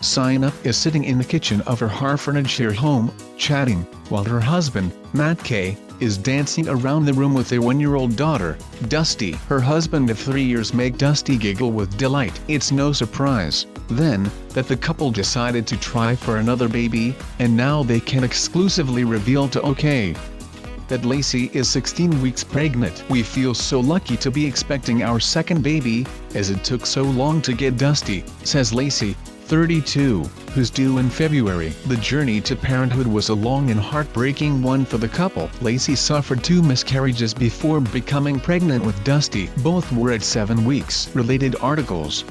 Sign-up is sitting in the kitchen of her Hertfordshire home, chatting, while her husband, Matt K., is dancing around the room with their 1-year-old daughter, Dusty. Her husband of 3 years make Dusty giggle with delight. It's no surprise, then, that the couple decided to try for another baby, and now they can exclusively reveal to OK that Lacey is 16 weeks pregnant. We feel so lucky to be expecting our second baby, as it took so long to get Dusty, says Lacey, 32, who's due in February. The journey to parenthood was a long and heartbreaking one for the couple. Lacey suffered 2 miscarriages before becoming pregnant with Dusty. Both were at 7 weeks. Related articles.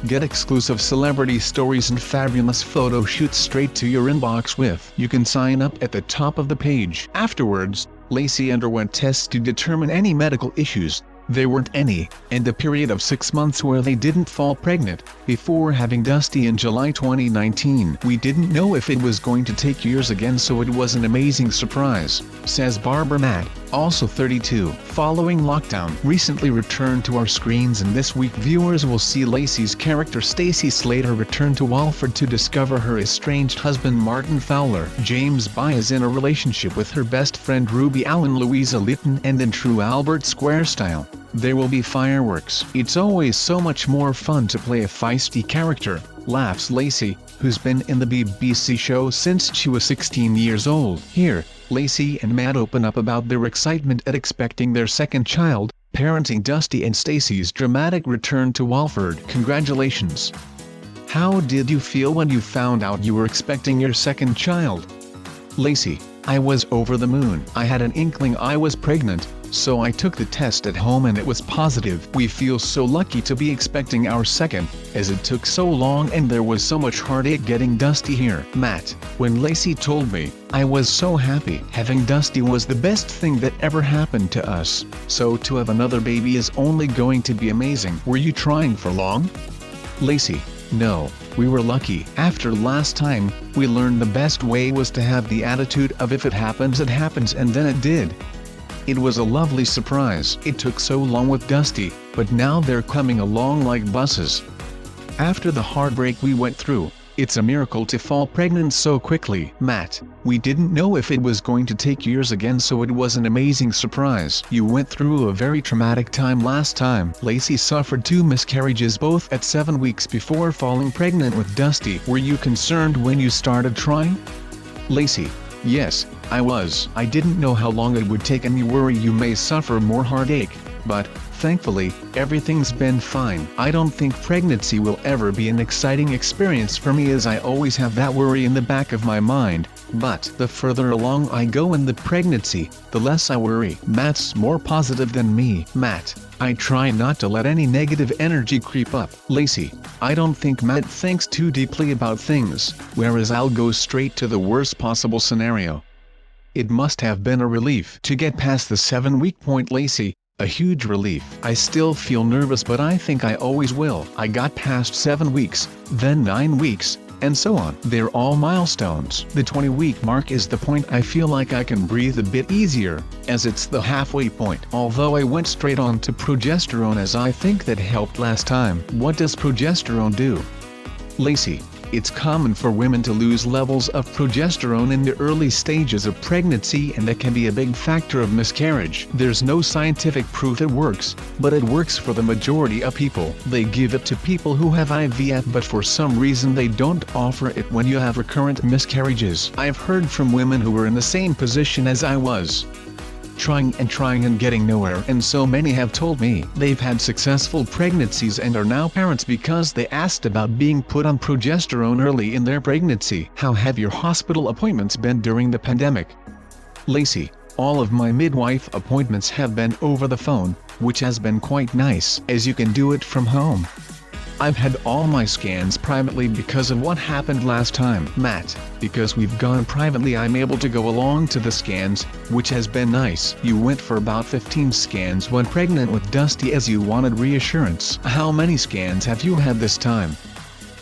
Get exclusive celebrity stories and fabulous photo shoots straight to your inbox with. You can sign up at the top of the page. Afterwards, Lacey underwent tests to determine any medical issues. There weren't any, and a period of 6 months where they didn't fall pregnant, before having Dusty in July 2019. We didn't know if it was going to take years again, so it was an amazing surprise, says Barbara Matt, also 32. Following lockdown recently returned to our screens, and this week viewers will see Lacey's character Stacey Slater return to Walford to discover her estranged husband Martin Fowler. James By is in a relationship with her best friend Ruby Allen Louisa Litton, and in true Albert Square style, there will be fireworks. It's always so much more fun to play a feisty character, laughs Lacey, who's been in the BBC show since she was 16 years old. Here, Lacey and Matt open up about their excitement at expecting their second child, parenting Dusty, and Stacey's dramatic return to Walford. Congratulations! How did you feel when you found out you were expecting your second child? Lacey: I was over the moon. I had an inkling I was pregnant, so I took the test at home and it was positive. We feel so lucky to be expecting our second, as it took so long and there was so much heartache getting Dusty here. Matt: when Lacey told me, I was so happy. Having Dusty was the best thing that ever happened to us, so to have another baby is only going to be amazing. Were you trying for long? Lacey: no, we were lucky. After last time, we learned the best way was to have the attitude of if it happens, and then it did. It was a lovely surprise. It took so long with Dusty, but now they're coming along like buses. After the heartbreak we went through, it's a miracle to fall pregnant so quickly. Matt: we didn't know if it was going to take years again, so it was an amazing surprise. You went through a very traumatic time last time. Lacey suffered 2 miscarriages, both at 7 weeks before falling pregnant with Dusty. Were you concerned when you started trying? Lacey: yes, I was. I didn't know how long it would take, and you worry you may suffer more heartache, but, thankfully, everything's been fine. I don't think pregnancy will ever be an exciting experience for me, as I always have that worry in the back of my mind, but the further along I go in the pregnancy, the less I worry. Matt's more positive than me. Matt: I try not to let any negative energy creep up. Lacey: I don't think Matt thinks too deeply about things, whereas I'll go straight to the worst possible scenario. It must have been a relief to get past the 7-week point. Lacey: a huge relief. I still feel nervous, but I think I always will. I got past 7 weeks, then 9 weeks, and so on. They're all milestones. The 20-week mark is the point I feel like I can breathe a bit easier, as it's the halfway point. Although I went straight on to progesterone, as I think that helped last time. What does progesterone do? Lacey: it's common for women to lose levels of progesterone in the early stages of pregnancy, and that can be a big factor of miscarriage. There's no scientific proof it works, but it works for the majority of people. They give it to people who have IVF, but for some reason they don't offer it when you have recurrent miscarriages. I've heard from women who were in the same position as I was, trying and getting nowhere, and so many have told me they've had successful pregnancies and are now parents because they asked about being put on progesterone early in their pregnancy. How have your hospital appointments been during the pandemic? Lacey: all of my midwife appointments have been over the phone, which has been quite nice, as you can do it from home. I've had all my scans privately because of what happened last time. Matt: because we've gone privately, I'm able to go along to the scans, which has been nice. You went for about 15 scans when pregnant with Dusty, as you wanted reassurance. How many scans have you had this time?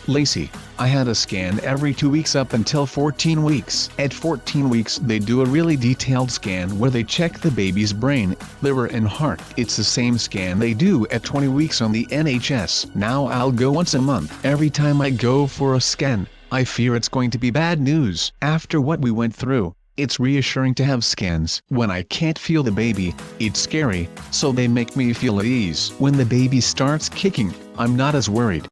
Lacey: I had a scan every 2 weeks up until 14 weeks. At 14 weeks they do a really detailed scan where they check the baby's brain, liver and heart. It's the same scan they do at 20 weeks on the NHS. Now I'll go once a month. Every time I go for a scan, I fear it's going to be bad news. After what we went through, it's reassuring to have scans. When I can't feel the baby, it's scary, so they make me feel at ease. When the baby starts kicking, I'm not as worried.